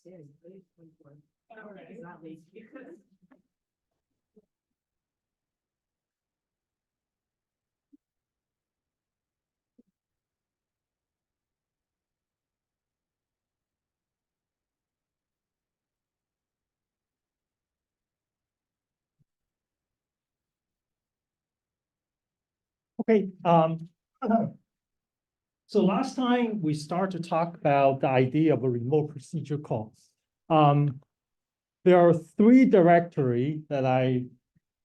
Okay. So last time we started to talk about the idea of a remote procedure call. There are 3 directories that I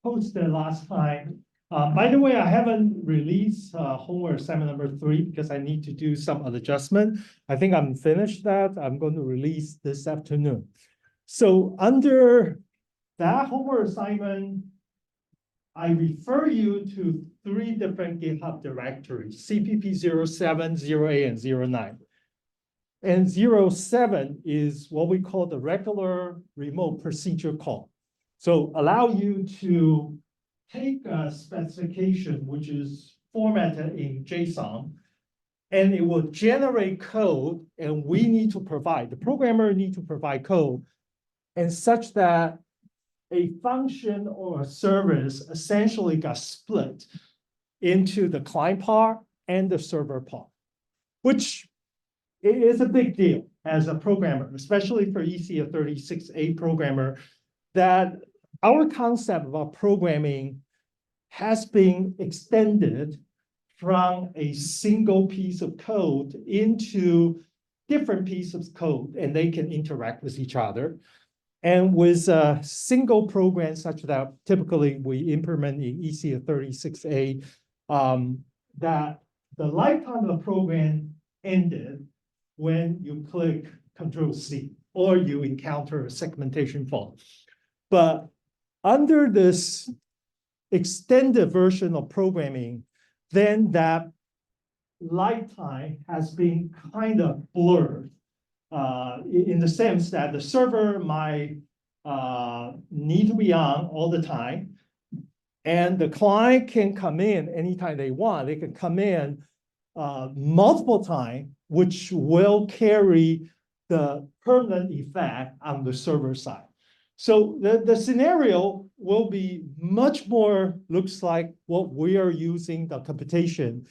posted last time. By the way, I haven't released homework assignment number 3 because I need to do some adjustment. I think I'm finished that. I'm going to release this afternoon. So under that homework assignment, I refer you to 3 different GitHub directories, CPP 07, 08, and 09. And 07 is what we call the regular remote procedure call. So allow you to take a specification, which is formatted in JSON, and it will generate code, and we need to provide, the programmer need to provide code, and such that a function or a service essentially got split into the client part and the server part, which is a big deal as a programmer, especially for ecs36b programmer, that our concept of programming has been extended from a single piece of code into different pieces of code, and they can interact with each other. And with a single program such that typically we implement in ecs36b, that the lifetime of the program ended when you click Control-C or you encounter a segmentation fault. But under this extended version of programming, then that lifetime has been kind of blurred. In the sense that the server might need to be on all the time, and the client can come in anytime they want. They can come in multiple times, which will carry the permanent effect on the server side. So the scenario will be much more, looks like what we are using the computation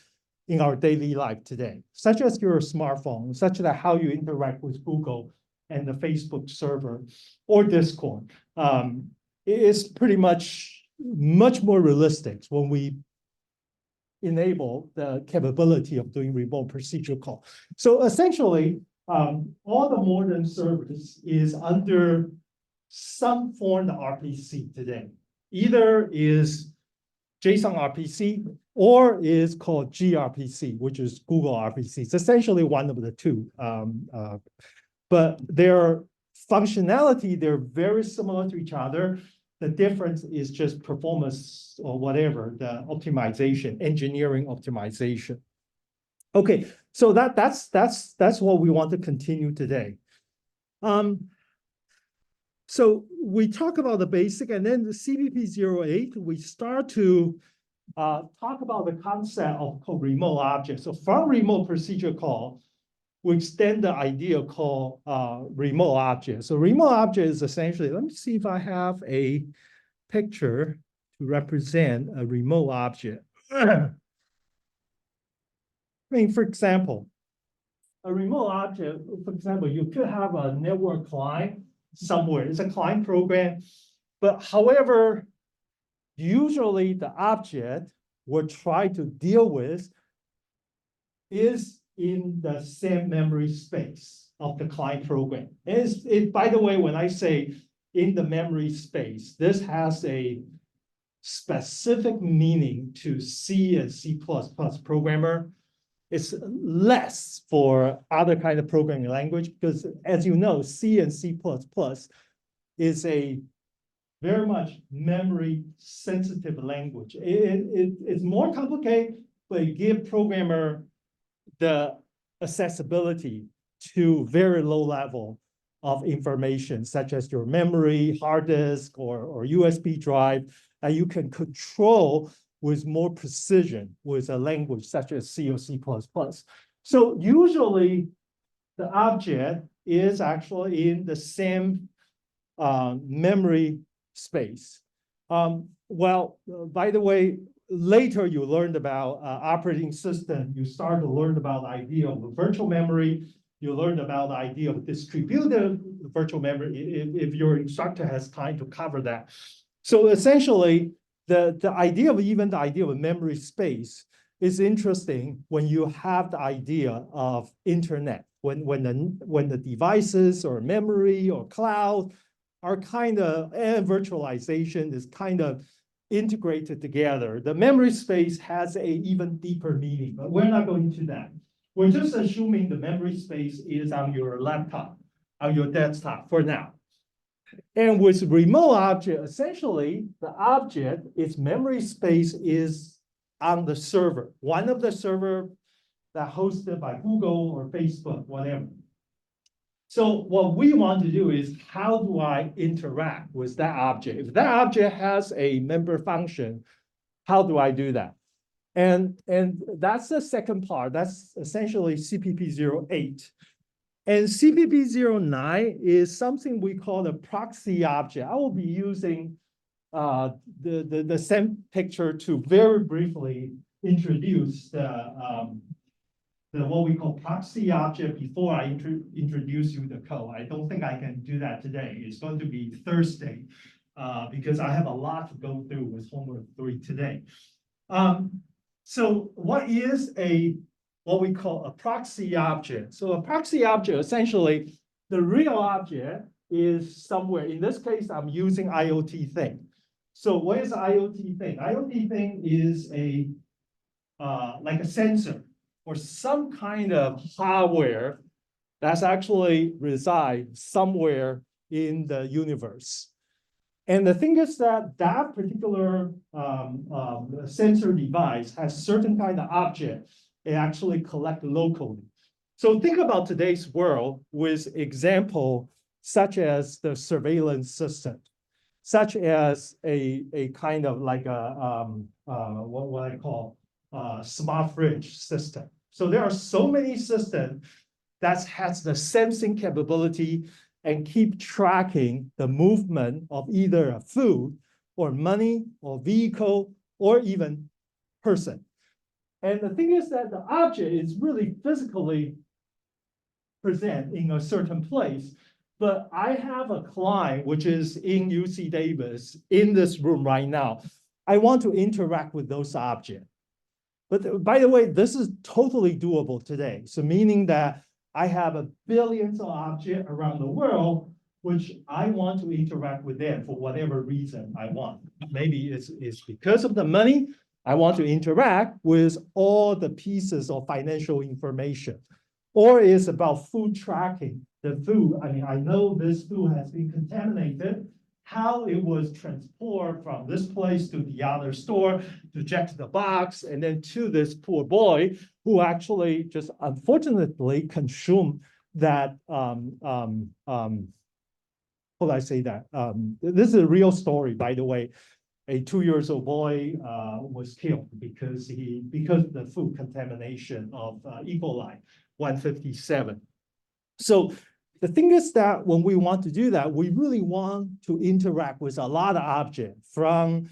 in our daily life today, such as your smartphone, such that how you interact with Google and the Facebook server or Discord. It is pretty much more realistic when we enable the capability of doing remote procedure call. So essentially, all the modern service is under some form of RPC today. Either is JSON RPC or is called gRPC, which is Google RPC. It's essentially one of the 2. But their functionality, they're very similar to each other. The difference is just performance or whatever, the optimization, engineering optimization. Okay, so that's what we want to continue today. So we talk about the basic, and then the CPP 08, we start to talk about the concept of remote object. So from remote procedure call, we extend the idea called remote object. So remote object is essentially, let me see if I have a picture to represent a remote object. I mean, for example, a remote object, for example, you could have a network client somewhere. It's a client program, but however, usually the object we're trying to deal with is in the same memory space of the client program. By the way, when I say in the memory space, this has a specific meaning to C and C++ programmer. It's less for other kind of programming language because, as you know, C and C++ is a very much memory-sensitive language. It's more complicated, but it gives programmer the accessibility to very low level of information, such as your memory, hard disk, or USB drive, that you can control with more precision with a language such as C or C++. So usually the object is actually in the same memory space. By the way, later you learned about operating system. You start to learn about the idea of virtual memory. You learned about the idea of distributed virtual memory if your instructor has time to cover that. So essentially, the idea of a memory space is interesting when you have the idea of internet, when the devices or memory or cloud are kind of, and virtualization is kind of integrated together. The memory space has a even deeper meaning, but we're not going to that. We're just assuming the memory space is on your laptop, on your desktop for now. And with remote object, essentially, the object, its memory space is on the server, one of the server that hosted by Google or Facebook, whatever. So what we want to do is, how do I interact with that object? If that object has a member function, how do I do that? And that's the second part. That's essentially CPP08. And CPP09 is something we call a proxy object. I will be using the same picture to very briefly introduce the what we call proxy object before I introduce you the code. I don't think I can do that today. It's going to be Thursday because I have a lot to go through with homework 3 today. So what is what we call a proxy object? So a proxy object, essentially, the real object is somewhere. In this case, I'm using IoT thing. So what is IoT thing? IoT thing is like a sensor or some kind of hardware that's actually resides somewhere in the universe. And the thing is that that particular sensor device has certain kind of object it actually collect locally. So think about today's world with example such as the surveillance system, such as a kind of like a what I call smart fridge system. So there are so many systems that has the sensing capability and keep tracking the movement of either a food or money or vehicle or even person. And the thing is that the object is really physically present in a certain place. But I have a client which is in UC Davis in this room right now. I want to interact with those objects. But by the way, this is totally doable today. So meaning that I have a billions of objects around the world, which I want to interact with them for whatever reason I want. Maybe it's because of the money. I want to interact with all the pieces of financial information. Or it's about food tracking. The food, I mean, I know this food has been contaminated, how it was transported from this place to the other store to check the box, and then to this poor boy who actually just unfortunately consumed that, how do I say that? This is a real story, by the way. A 2-year-old boy was killed because of the food contamination of E. coli 157. So the thing is that when we want to do that, we really want to interact with a lot of objects, from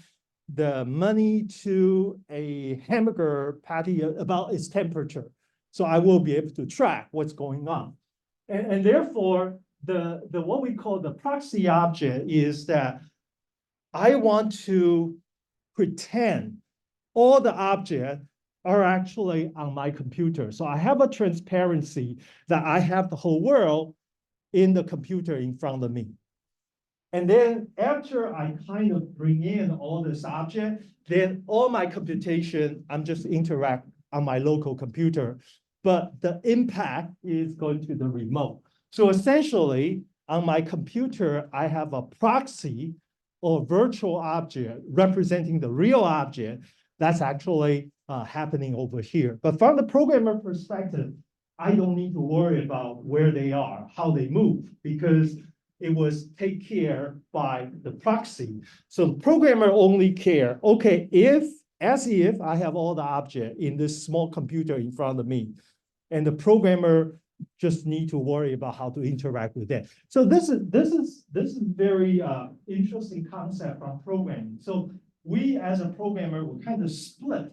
the money to a hamburger patty about its temperature. So I will be able to track what's going on. And therefore, the what we call the proxy object is that I want to pretend all the objects are actually on my computer. So I have a transparency that I have the whole world in the computer in front of me. And then after I kind of bring in all this object, then all my computation, I'm just interact on my local computer, but the impact is going to the remote. So essentially, on my computer, I have a proxy or virtual object representing the real object that's actually happening over here. But from the programmer perspective, I don't need to worry about where they are, how they move, because it was taken care by the proxy. So the programmer only care, okay, as if I have all the object in this small computer in front of me, and the programmer just need to worry about how to interact with it. So this is very interesting concept from programming. So we as a programmer will kind of split.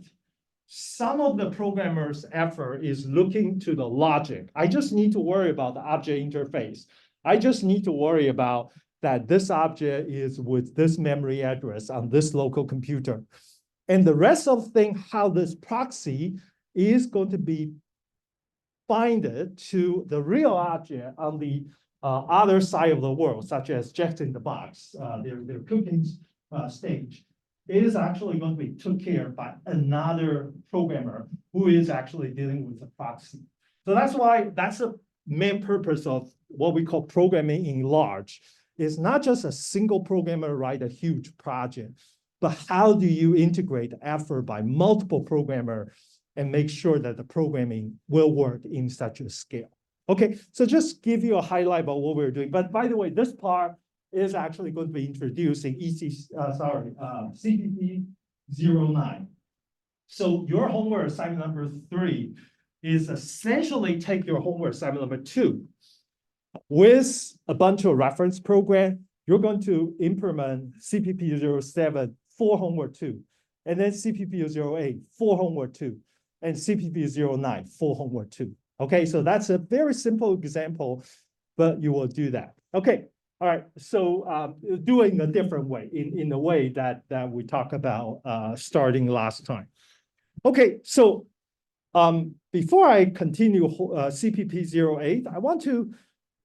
Some of the programmer's effort is looking to the logic. I just need to worry about the object interface. I just need to worry about that this object is with this memory address on this local computer. And the rest of the thing, how this proxy is going to be binded to the real object on the other side of the world, such as Jack in the Box, their cooking stage, is actually going to be took care of by another programmer who is actually dealing with the proxy. So that's why that's the main purpose of what we call programming in large. It's not just a single programmer write a huge project, but how do you integrate the effort by multiple programmers and make sure that the programming will work in such a scale. Okay, so just give you a highlight about what we're doing. But by the way, this part is actually going to be introducing CPP09. So your homework assignment number 3 is essentially take your homework assignment number 2 with a bunch of reference program. You're going to implement CPP07 for homework 2, and then CPP08 for homework 2, and CPP09 for homework 2. Okay, so that's a very simple example, but you will do that. Okay, all right, so doing a different way, in the way that we talked about starting last time. Okay, so before I continue CPP08, I want to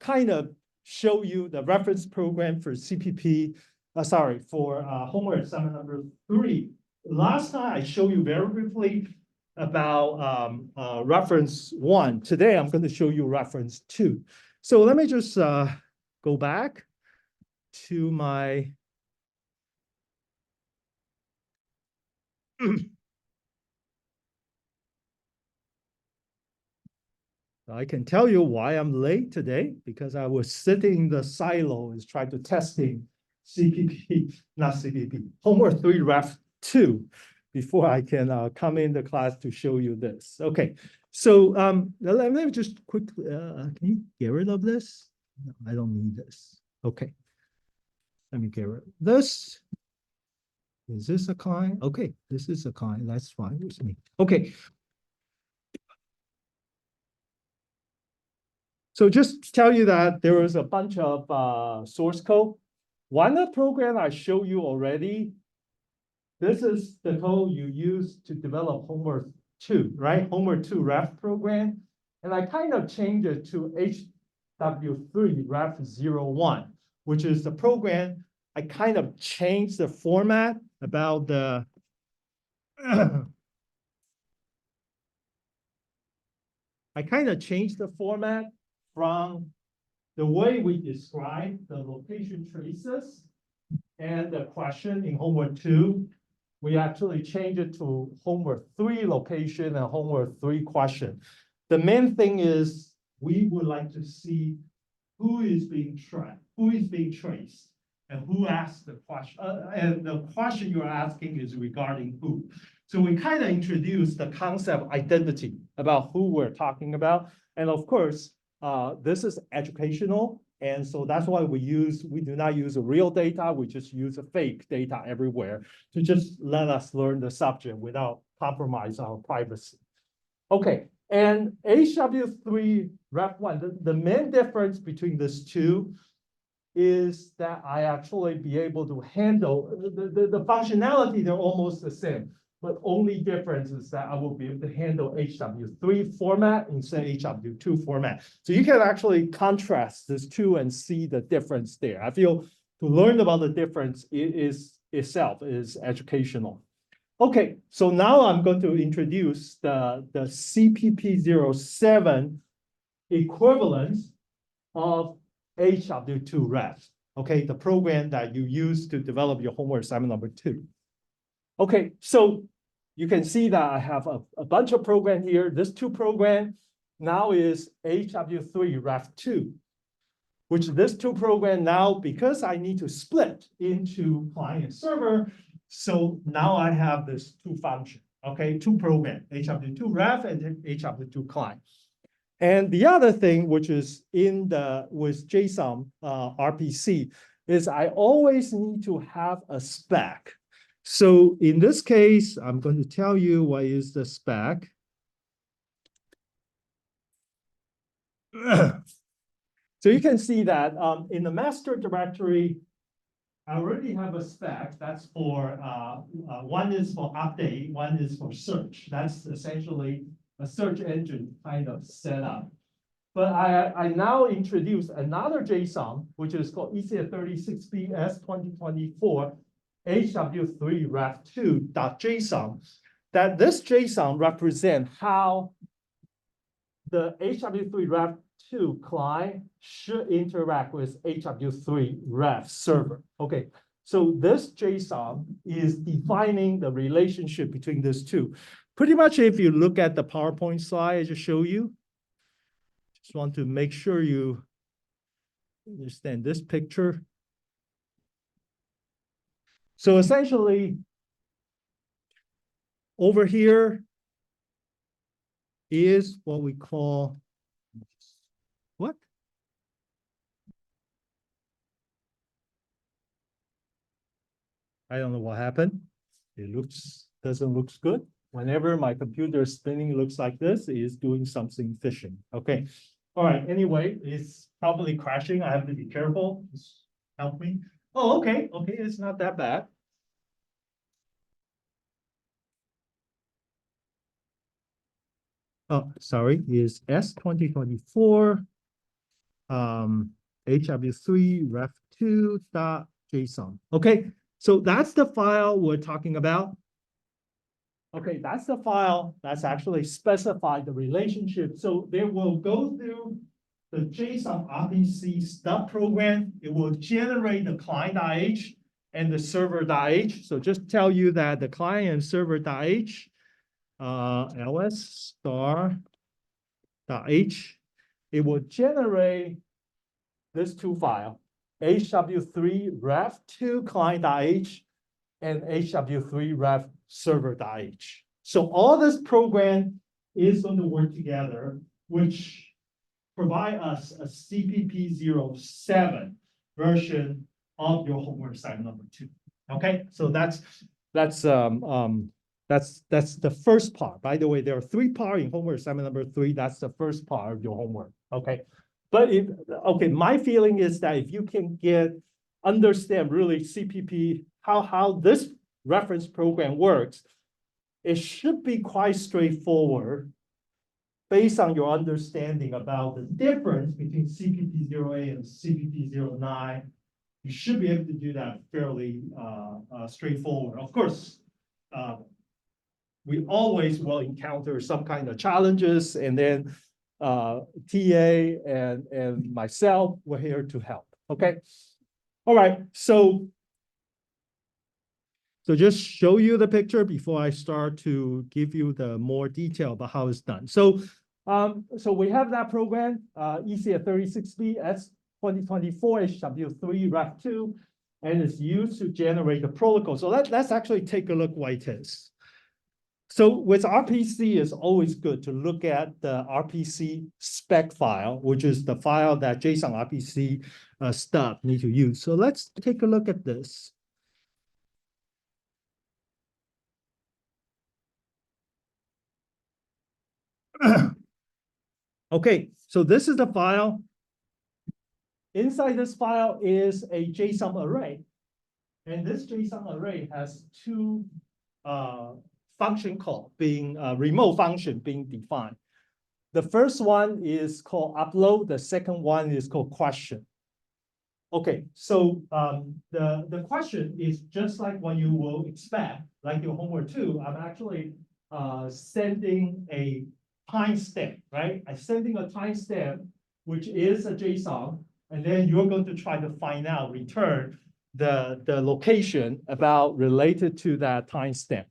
kind of show you the reference program for homework assignment number 3. Last time I showed you very briefly about reference 1. Today I'm going to show you reference 2. So let me just go back to my I can tell you why I'm late today, because I was sitting in the silo is trying to testing homework 3 Ref2 before I can come in the class to show you this. Okay, so let me just quickly, can you get rid of this? No, I don't need this. Okay, let me get rid of this. Is this a client? Okay, this is a client, that's fine with me. Okay. So just tell you that there is a bunch of source code. One of the program I showed you already, this is the code you use to develop homework 2, right? Homework 2 Ref program. And I kind of changed it to HW3 Ref01, which is the program. I kind of changed the format about the I kind of changed the format from the way we describe the location traces and the question in homework 2. We actually changed it to homework 3 location and homework 3 question. The main thing is we would like to see who is being traced, and who asked the question. And the question you're asking is regarding who. So we kind of introduced the concept of identity about who we're talking about. And of course, this is educational. And so that's why we do not use real data. We just use a fake data everywhere to just let us learn the subject without compromise our privacy. Okay, and HW3 Ref1, the main difference between these two is that I actually be able to handle the functionality, they're almost the same. But only difference is that I will be able to handle HW3 format instead of HW2 format. So you can actually contrast these two and see the difference there. I feel to learn about the difference itself is educational. Okay, so now I'm going to introduce the CPP07 equivalence of HW2 Ref. Okay, the program that you use to develop your homework assignment number 2. Okay, so you can see that I have a bunch of program here. This 2 program now is HW3 Ref2, which this 2 program now, because I need to split into client and server, so now I have this 2 function, okay, 2 program, HW2 Ref and HW2 client. And the other thing, which is with JSON RPC, is I always need to have a spec. So in this case, I'm going to tell you what is the spec. So you can see that in the master directory, I already have a spec. That's for one is for update, one is for search. That's essentially a search engine kind of setup. But I now introduce another JSON, which is called ecs36b s2024 HW3 Ref2.json. That this JSON represents how the HW3 Ref2 client should interact with HW3 Ref server. Okay, so this JSON is defining the relationship between these two. Pretty much if you look at the PowerPoint slide I just showed you, just want to make sure you understand this picture. So essentially, over here is what we call what? I don't know what happened. It doesn't look good. Whenever my computer is spinning, looks like this, it is doing something phishing. Okay. All right. Anyway, it's probably crashing. I have to be careful. Just help me. Oh, okay. Okay, it's not that bad. Oh, sorry, is s2024 HW3 Ref2.json. Okay, so that's the file we're talking about. Okay, that's the file that's actually specified the relationship. So they will go through the JSON RPC stub program. It will generate the client.h and the server.h. So just tell you that the client and server.h, ls star.h, it will generate this two file, HW3 Ref2 client.h and HW3 Ref server.h. So all this program is going to work together, which provide us a CPP07 version of your homework assignment number 2. Okay, so that's the first part. By the way, there are 3 parts in homework assignment number 3. That's the first part of your homework. Okay, but my feeling is that if you can understand really CPP, how this reference program works, it should be quite straightforward based on your understanding about the difference between CPP08 and CPP09. You should be able to do that fairly straightforward. Of course, we always will encounter some kind of challenges, and then TA and myself, we're here to help. Okay. All right. So just show you the picture before I start to give you the more detail about how it's done. So we have that program, ecs36b s2024 HW3 Ref2, and it's used to generate the protocol. So let's actually take a look what it is. So with RPC, it's always good to look at the RPC spec file, which is the file that JSON RPC stub need to use. So let's take a look at this. Okay, so this is the file. Inside this file is a JSON array. And this JSON array has 2 function call being remote function being defined. The first one is called upload. The second one is called question. Okay, so the question is just like what you will expect, like your homework 2. I'm actually sending a timestamp, right? I'm sending a timestamp, which is a JSON, and then you're going to try to find out, return the location related to that timestamp.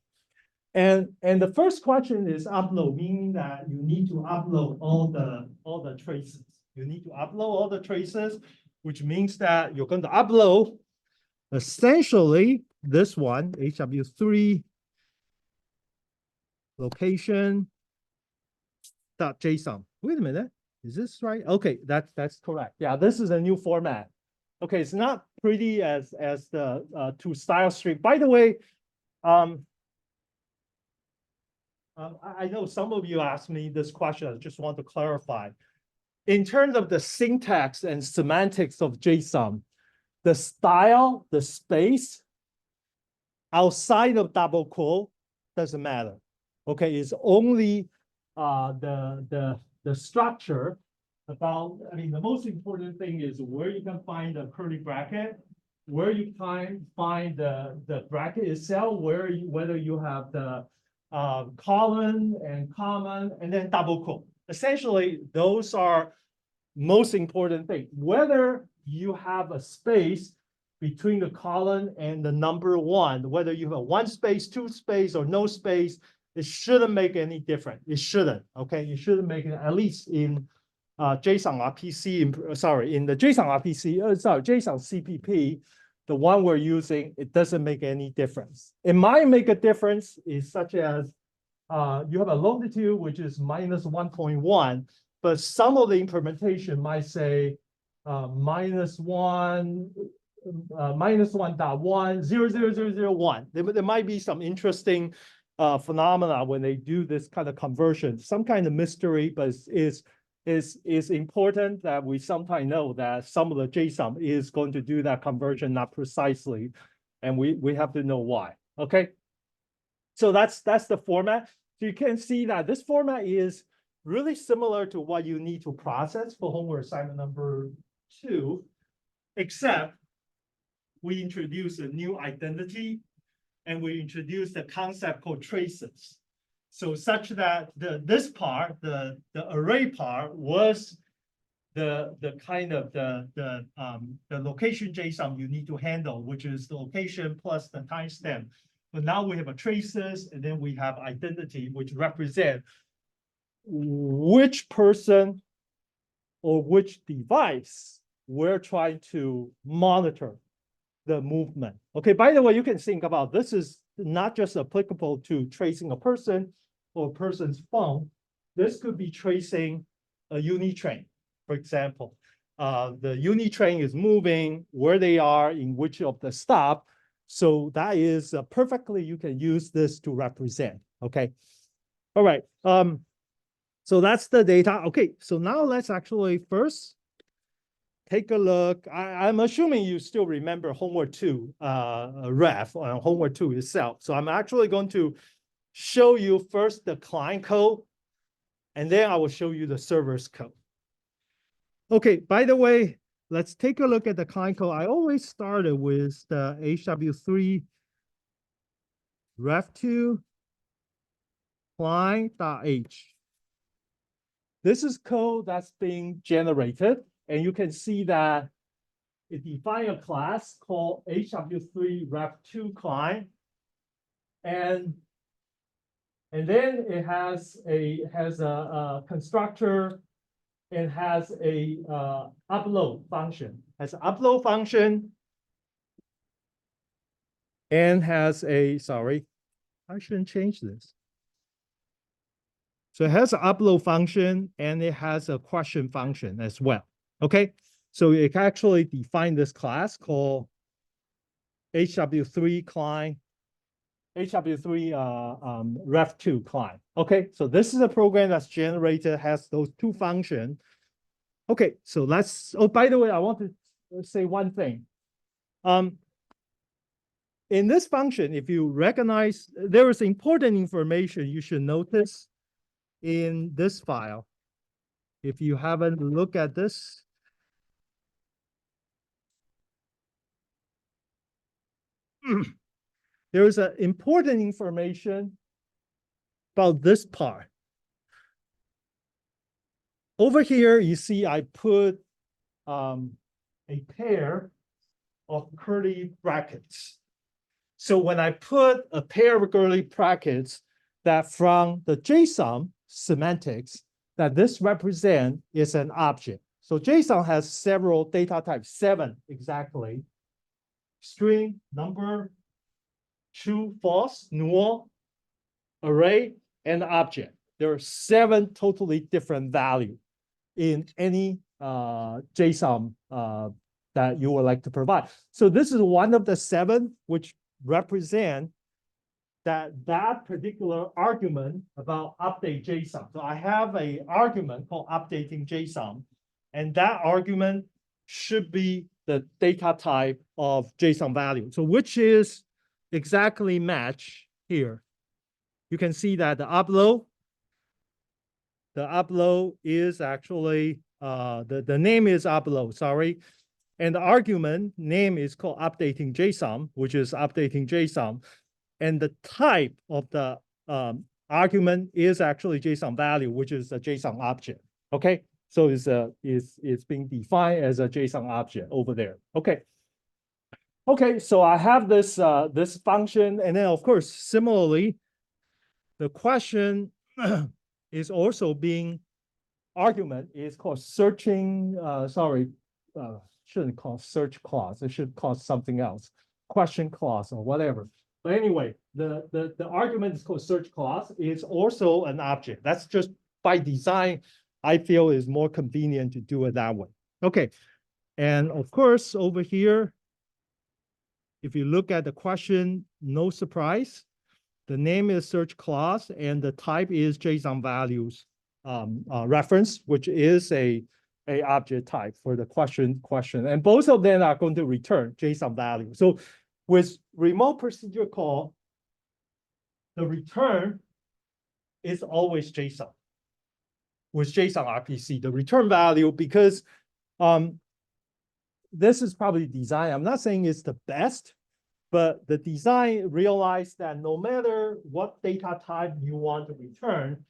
And the first question is upload, meaning that you need to upload all the traces. You need to upload all the traces, which means that you're going to upload essentially this one, HW3 location.json. Wait a minute. Is this right? Okay, that's correct. Yeah, this is a new format. Okay, it's not pretty as the to style string. By the way, I know some of you asked me this question. I just want to clarify. In terms of the syntax and semantics of JSON, the style, the space outside of double quote doesn't matter. Okay, it's only the structure about, I mean, the most important thing is where you can find the curly bracket, where you can find the bracket itself, whether you have the colon and common, and then double quote. Essentially, those are most important thing. Whether you have a space between the colon and the number one, whether you have one space, two space, or no space, it shouldn't make any difference. It shouldn't, okay? It shouldn't make it, at least in JSON RPC, in the JSON RPC, JSON CPP, the one we're using, it doesn't make any difference. It might make a difference is such as you have a longitude, which is minus 1.1, but some of the implementation might say minus 1.1, 0.00001. There might be some interesting phenomena when they do this kind of conversion, some kind of mystery, but is important that we sometimes know that some of the JSON is going to do that conversion not precisely, and we have to know why. Okay, so that's the format. So you can see that this format is really similar to what you need to process for homework assignment number 2, except we introduce a new identity and we introduce the concept called traces. So such that this part, the array part, was the kind of the location JSON you need to handle, which is the location plus the timestamp. But now we have a traces, and then we have identity, which represent which person or which device we're trying to monitor the movement. Okay, by the way, you can think about this is not just applicable to tracing a person or a person's phone. This could be tracing a unit train, for example. The unit train is moving, where they are, in which of the stop. So that is perfectly, you can use this to represent, okay? All right, so that's the data. Okay, so now let's actually first take a look. I'm assuming you still remember homework 2 ref on homework 2 itself. So I'm actually going to show you first the client code, and then I will show you the server's code. Okay, by the way, let's take a look at the client code. I always started with the HW3 Ref2 client.h. This is code that's being generated, and you can see that it defines a class called HW3 Ref2 client, and then it has a constructor and has a upload function. Has an upload function and has a, sorry, I shouldn't change this. So it has an upload function and it has a question function as well. Okay, so it can actually define this class called HW3 client, HW3 Ref2 client. Okay, so this is a program that's generated, has those two functions. Okay, so let's, oh, by the way, I want to say one thing. In this function, if you recognize, there is important information you should notice in this file. If you haven't looked at this, there is an important information about this part. Over here, you see I put a pair of curly brackets. So when I put a pair of curly brackets, that from the JSON semantics, that this represent is an object. So JSON has several data types, 7 exactly. String, number, true, false, null, array, and object. There are 7 totally different values. in any JSON that you would like to provide. So this is one of the 7 which represent that particular argument about update JSON. So I have an argument called updating JSON, and that argument should be the data type of JSON value. So which is exactly match here. You can see that the upload is actually, the name is upload, sorry. And the argument name is called updating JSON, which is updating JSON. And the type of the argument is actually JSON value, which is a JSON object. Okay, so it's being defined as a JSON object over there. Okay. Okay, so I have this this function, and then of course, similarly, the question is also being argument is called searching. Shouldn't call search clause. It should call something else, question clause or whatever. But anyway, the argument is called search clause. It's also an object. That's just by design. I feel is more convenient to do it that way. Okay, and of course over here, if you look at the question, no surprise, the name is search clause and the type is JSON values reference, which is a object type for the question, and both of them are going to return JSON value. So with remote procedure call, the return is always JSON. With JSON RPC, the return value, because this is probably design. I'm not saying it's the best, but the design realized that no matter what data type you want to return,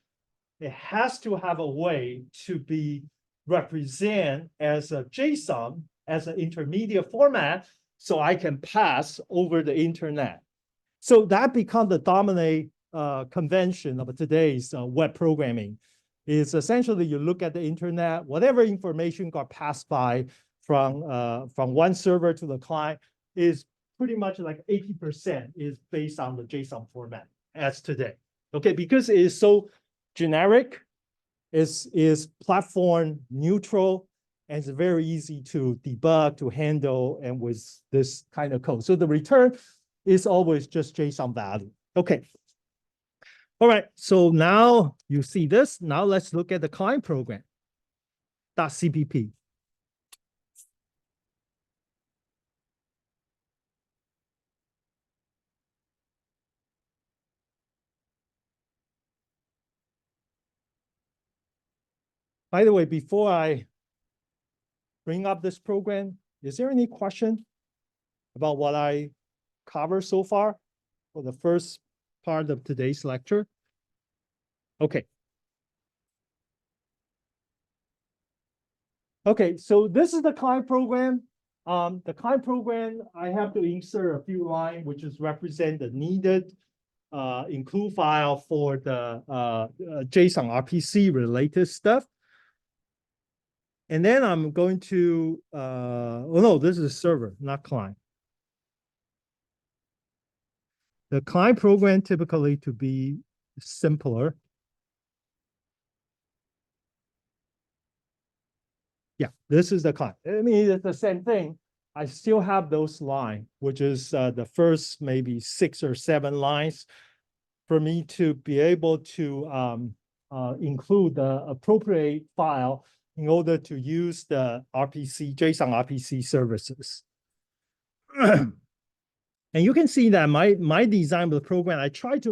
it has to have a way to be represent as a JSON, as an intermediate format, so I can pass over the internet. So that becomes the dominant convention of today's web programming. Is essentially you look at the internet, whatever information got passed by from one server to the client is pretty much like 80% is based on the JSON format as today. Okay, because it is so generic, is platform neutral, and it's very easy to debug, to handle, and with this kind of code. So the return is always just JSON value. Okay. All right, so now you see this. Now let's look at the client program, .cpp. By the way, before I bring up this program, is there any question about what I covered so far for the first part of today's lecture? Okay. Okay, so this is the client program. The client program, I have to insert a few lines, which is represent the needed include file for the JSON RPC related stuff. And then I'm going to, oh no, this is server, not client. The client program typically to be simpler. Yeah, this is the client. I mean, it's the same thing. I still have those lines, which is the first maybe 6 or 7 lines for me to be able to include the appropriate file in order to use the RPC, JSON RPC services. And you can see that my design of the program, I try to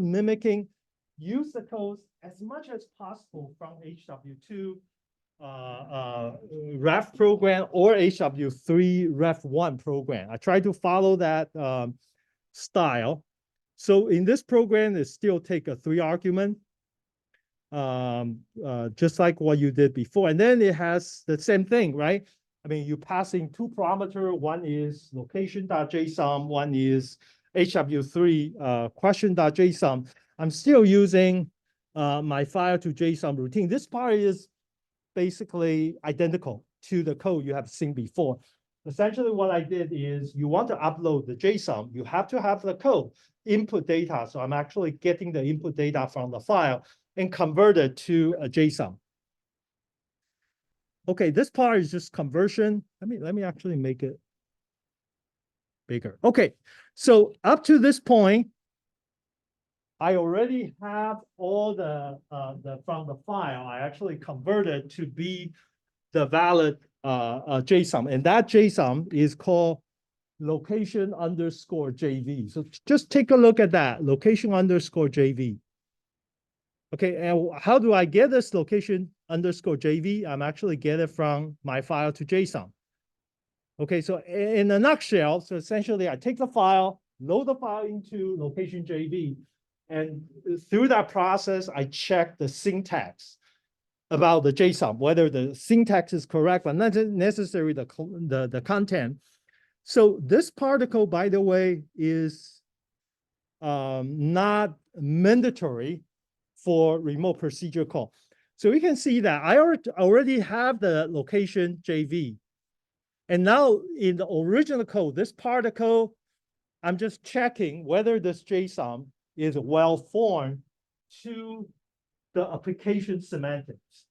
use the codes as much as possible from HW2 Ref program or HW3 Ref1 program. I try to follow that style. So in this program, it still take a 3 argument, just like what you did before. And then it has the same thing, right? I mean, you passing 2 parameters. One is location.json, one is HW3 question.json. I'm still using my file to JSON routine. This part is basically identical to the code you have seen before. Essentially what I did is you want to upload the JSON, you have to have the code input data. So I'm actually getting the input data from the file and convert it to a JSON. okay, this part is just conversion. Let me actually make it bigger. Okay, so up to this point, I already have all the from the file. I actually converted to be the valid JSON, and that JSON is called location underscore JV. So just take a look at that, location underscore JV. Okay, and how do I get this location underscore JV? I'm actually get it from my file to JSON. Okay, so in a nutshell, so essentially I take the file, load the file into location JV, and through that process, I check the syntax about the JSON, whether the syntax is correct, but not necessarily the content. So this particle, by the way, is not mandatory for remote procedure call. So we can see that I already have the location JV. And now in the original code, this particle, I'm just checking whether this JSON is well formed to the application semantics.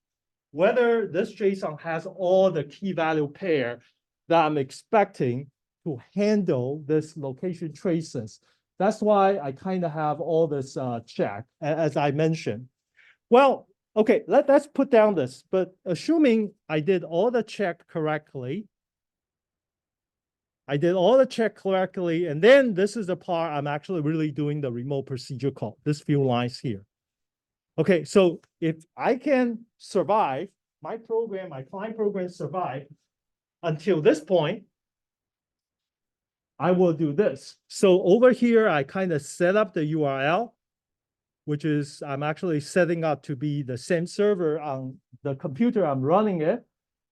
Whether this JSON has all the key value pair that I'm expecting to handle this location traces. That's why I kind of have all this check, as I mentioned. Well, okay, let's put down this, but assuming I did all the check correctly, and then this is the part I'm actually really doing the remote procedure call, this few lines here. Okay, so if I can survive, my client program survive until this point, I will do this. So over here, I kind of set up the URL, which is I'm actually setting up to be the same server on the computer I'm running it.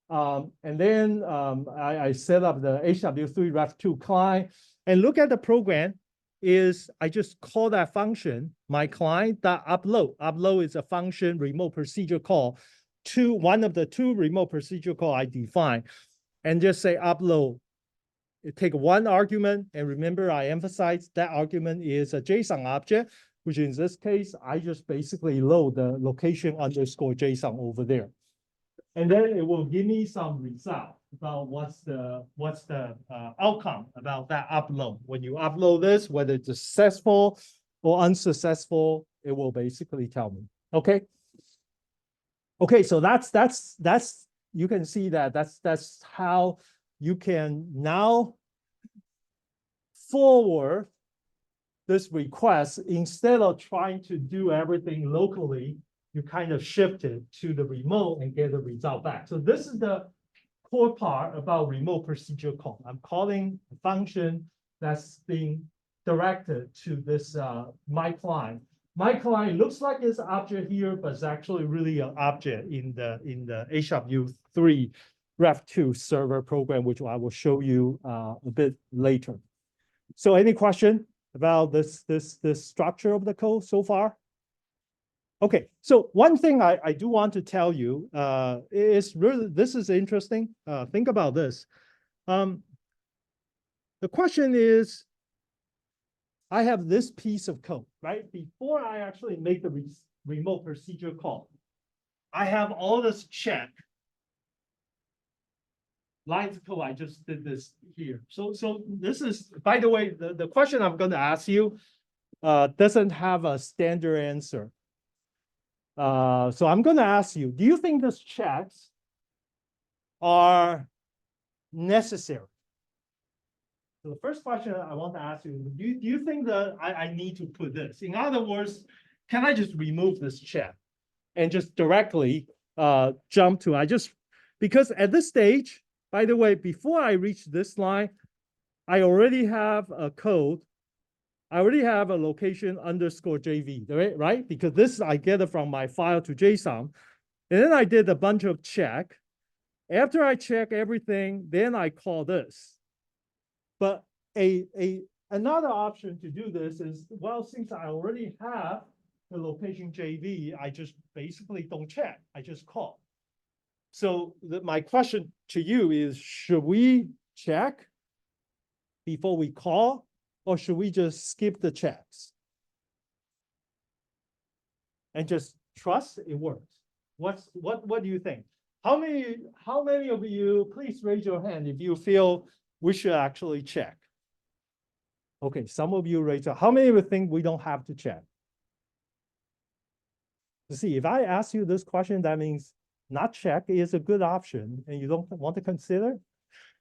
And then I set up the HW3 Ref2 client. And look at the program is I just call that function, my client.upload. Upload is a function remote procedure call to one of the two remote procedure call I define. And just say upload. It take one argument, and remember I emphasize that argument is a JSON object, which in this case, I just basically load the location underscore JSON over there. And then it will give me some result about what's the outcome about that upload. When you upload this, whether it's successful or unsuccessful, it will basically tell me. Okay. Okay, so that's you can see that that's how you can now forward this request. Instead of trying to do everything locally, you kind of shift it to the remote and get the result back. So this is the core part about remote procedure call. I'm calling a function that's being directed to this my client. My client looks like it's an object here, but it's actually really an object in the HW3 Ref2 server program, which I will show you a bit later. So any question about this structure of the code so far? Okay, so one thing I do want to tell you is really, this is interesting. Think about this. The question is, I have this piece of code, right? Before I actually make the remote procedure call, I have all this check. Lines of code, I just did this here. So this is, by the way, the question I'm going to ask you doesn't have a standard answer. So I'm going to ask you, do you think these checks are necessary? So the first question I want to ask you, do you think that I need to put this? In other words, can I just remove this check and just directly jump to, because at this stage, by the way, before I reach this line, I already have a code. I already have a location underscore JV, right? Because this I get it from my file to JSON. And then I did a bunch of check. After I check everything, then I call this. But another option to do this is, well, since I already have the location JV, I just basically don't check. I just call. So my question to you is, should we check before we call, or should we just skip the checks and just trust it works? What do you think? How many of you, please raise your hand if you feel we should actually check? Okay, some of you raise your, how many of you think we don't have to check? You see, if I ask you this question, that means not check is a good option and you don't want to consider.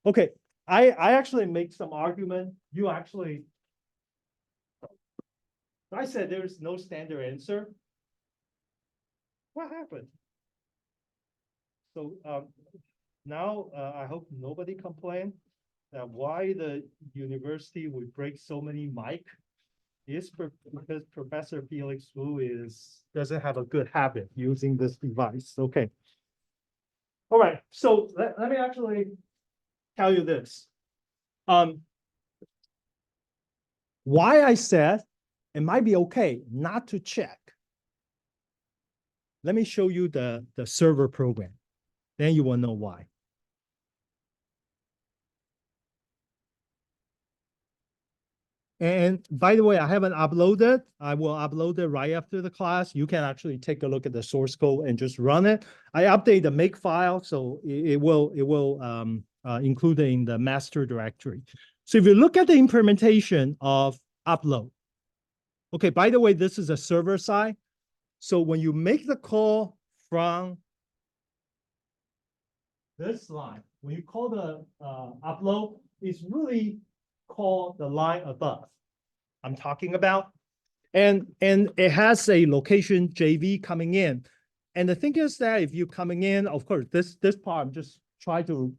Okay, I actually make some argument. You actually, I said there's no standard answer. What happened? So now I hope nobody complained that why the university would break so many mic is because Professor Felix Wu doesn't have a good habit using this device. Okay. All right. So let me actually tell you this. Why I said it might be okay not to check. Let me show you the server program. Then you will know why. And by the way, I haven't uploaded. I will upload it right after the class. You can actually take a look at the source code and just run it. I update the make file, so it will include it in the master directory. So if you look at the implementation of upload, okay, by the way, this is a server side. So when you make the call from this line, when you call the upload, it's really called the line above I'm talking about. And it has a location JV coming in. And the thing is that if you're coming in, of course, this part, I'm just trying to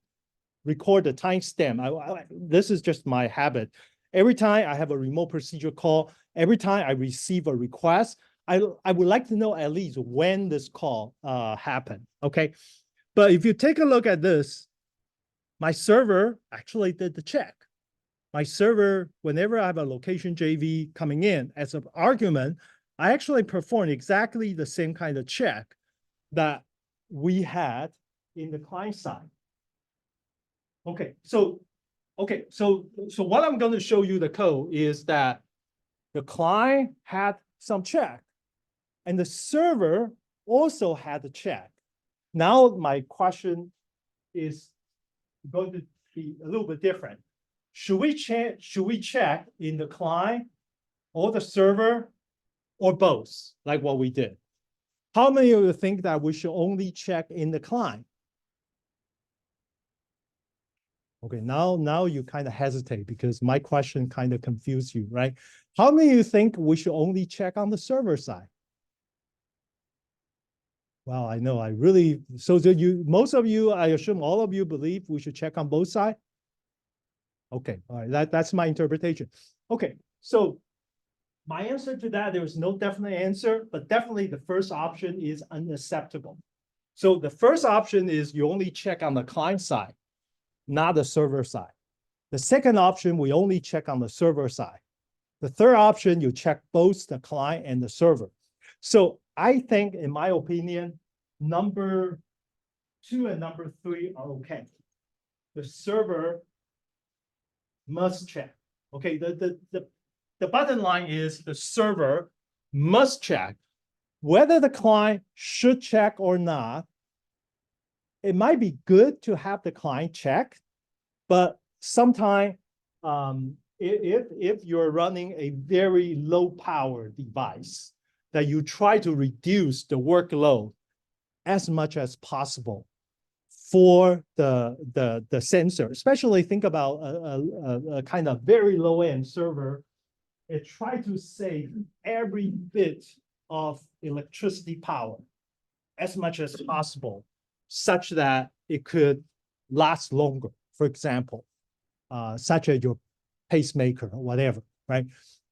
record the timestamp. This is just my habit. Every time I have a remote procedure call, every time I receive a request, I would like to know at least when this call happened, okay? But if you take a look at this, my server actually did the check. My server, whenever I have a location JV coming in as an argument, I actually perform exactly the same kind of check that we had in the client side. Okay, so what I'm going to show you the code is that the client had some check and the server also had the check. Now my question is going to be a little bit different. Should we check in the client or the server or both, like what we did? How many of you think that we should only check in the client? Okay, now you kind of hesitate because my question kind of confused you, right? How many of you think we should only check on the server side? Well, I know, so most of you, I assume all of you believe we should check on both sides? Okay, all right, that's my interpretation. Okay, so my answer to that, there is no definite answer, but definitely the first option is unacceptable. So the first option is you only check on the client side, not the server side. The second option, we only check on the server side. The third option, you check both the client and the server. So I think, in my opinion, number 2 and number 3 are okay. The server must check. Okay, the bottom line is the server must check. Whether the client should check or not, it might be good to have the client check, but sometimes if you're running a very low power device, that you try to reduce the workload as much as possible for the sensor, especially think about a kind of very low end server. It try to save every bit of electricity power as much as possible, such that it could last longer, for example, such as your pacemaker or whatever, right?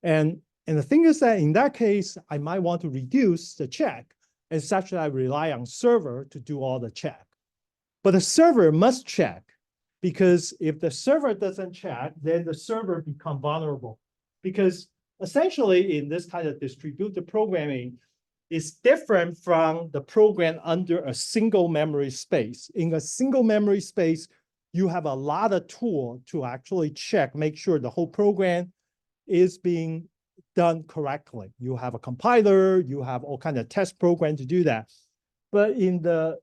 And the thing is that in that case, I might want to reduce the check and such that I rely on server to do all the check. But the server must check, because if the server doesn't check, then the server becomes vulnerable. Because essentially in this kind of distributed programming, it's different from the program under a single memory space. In a single memory space, you have a lot of tools to actually check, make sure the whole program is being done correctly. You have a compiler, you have all kinds of test programs to do that. But in the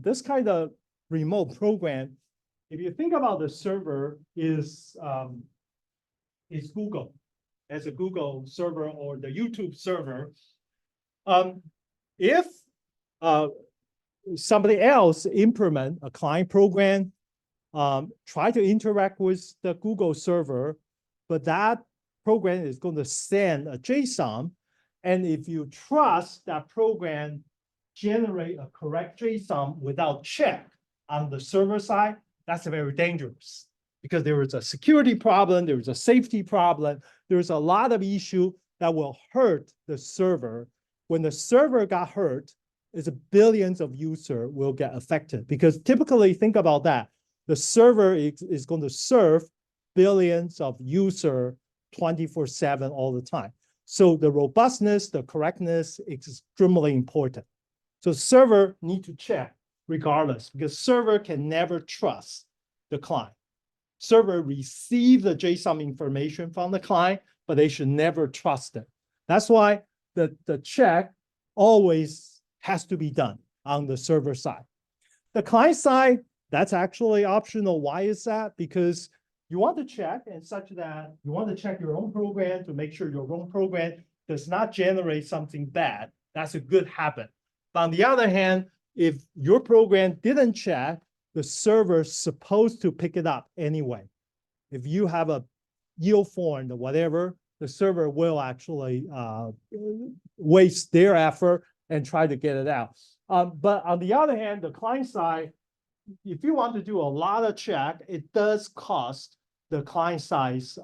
this kind of remote program, if you think about the server is Google, as a Google server or the YouTube server. If somebody else implement a client program, try to interact with the Google server, but that program is going to send a JSON. And if you trust that program generate a correct JSON without check on the server side, that's very dangerous because there is a security problem, there is a safety problem, there's a lot of issue that will hurt the server. When the server got hurt, it's billions of users will get affected because typically think about that. The server is going to serve billions of users 24/7 all the time. So the robustness, the correctness is extremely important. So server need to check regardless because server can never trust the client. Server receive the JSON information from the client, but they should never trust it. That's why the check always has to be done on the server side. The client side, that's actually optional. Why is that? Because you want to check and such that you want to check your own program to make sure your own program does not generate something bad. That's a good habit. But on the other hand, if your program didn't check, the server's supposed to pick it up anyway. If you have a yield form or whatever, the server will actually waste their effort and try to get it out. But on the other hand, the client side, if you want to do a lot of check, it does cost the client size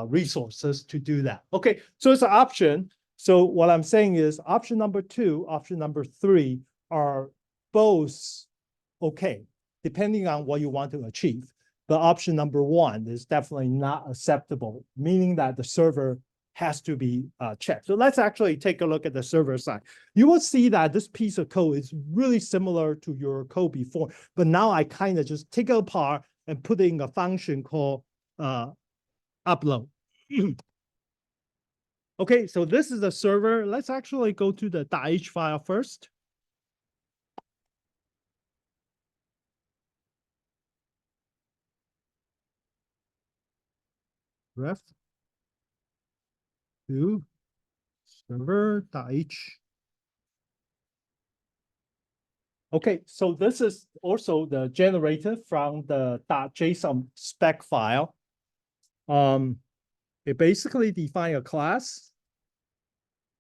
resources to do that. Okay, so it's an option. So what I'm saying is option number 2, option number 3 are both okay, depending on what you want to achieve. But option number 1 is definitely not acceptable, meaning that the server has to be checked. So let's actually take a look at the server side. You will see that this piece of code is really similar to your code before, but now I kind of just take it apart and put it in a function called upload. Okay, so this is the server. Let's actually go to the .h file first. Ref2 server.h. Okay, so this is also the generated from the .json spec file. It basically defines a class.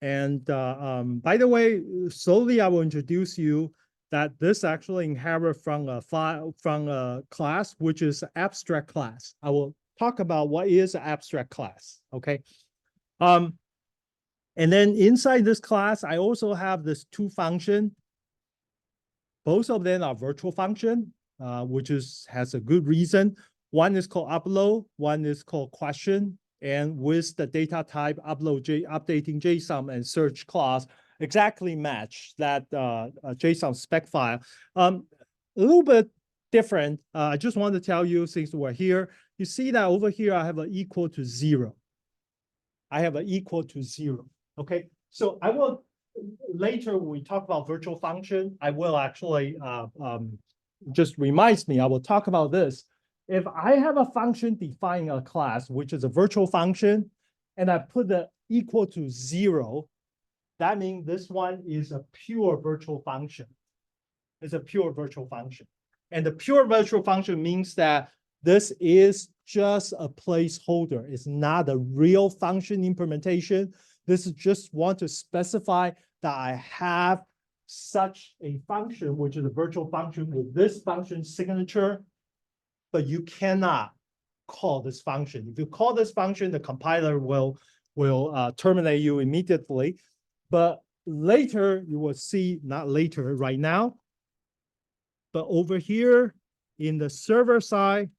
And by the way, slowly I will introduce you that this actually inherits from a file, from a class, which is abstract class. I will talk about what is an abstract class, okay? And then inside this class, I also have this 2 functions. Both of them are virtual function, which has a good reason. One is called upload, one is called question, and with the data type updating JSON and search clause exactly match that JSON spec file. A little bit different. I just want to tell you since we're here, you see that over here I have an equal to 0. I have an equal to 0. Okay, so I will. Later, when we talk about virtual function, I will actually just reminds me, I will talk about this. If I have a function defining a class, which is a virtual function, and I put the equal to 0, that means this one is a pure virtual function. It's a pure virtual function. And the pure virtual function means that this is just a placeholder. It's not a real function implementation. This is just want to specify that I have such a function, which is a virtual function with this function signature, but you cannot call this function. If you call this function, the compiler will terminate you immediately. But later, you will see, not later, right now, but over here in the server side,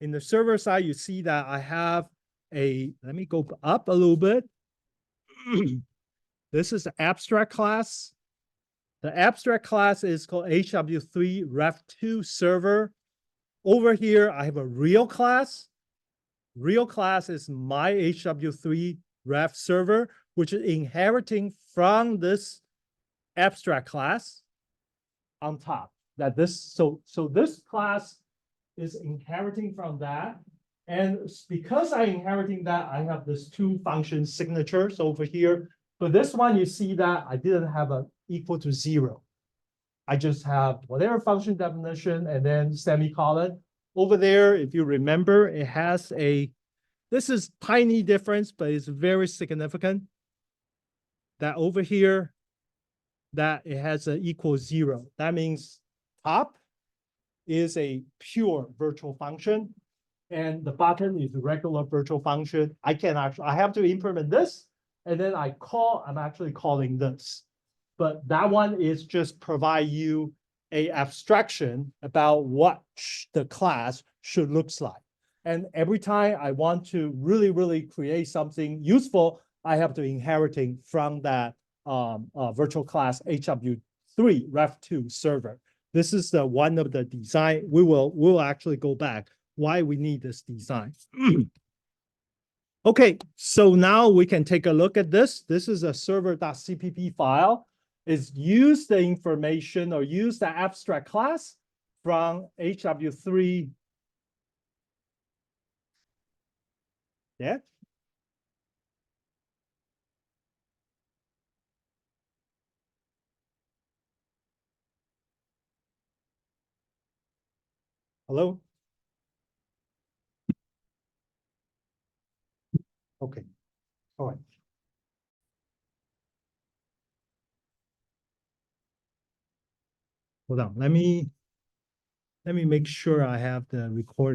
you see that I have let me go up a little bit. This is the abstract class. The abstract class is called HW3 Ref2 server. Over here, I have a real class. Real class is my HW3 Ref server, which is inheriting from this abstract class on top. That this so this class is inheriting from that. And because I'm inheriting that, I have this two function signatures over here. But this one, you see that I didn't have a equal to 0. I just have whatever function definition and then semicolon. Over there, if you remember, it has this is tiny difference, but it's very significant. That over here, that it has an equal 0. That means top is a pure virtual function, and the bottom is a regular virtual function. I have to implement this, and then I'm actually calling this. But that one is just provide you a abstraction about what the class should looks like. And every time I want to really create something useful, I have to inheriting from that virtual class HW3 Ref2 server. This is the one of the design. We'll actually go back why we need this design. Okay, so now we can take a look at this. This is a server.cpp file. It's use the information or use the abstract class from HW3. Yeah. Hello? Okay, all right. Hold on, let me make sure I have the recording.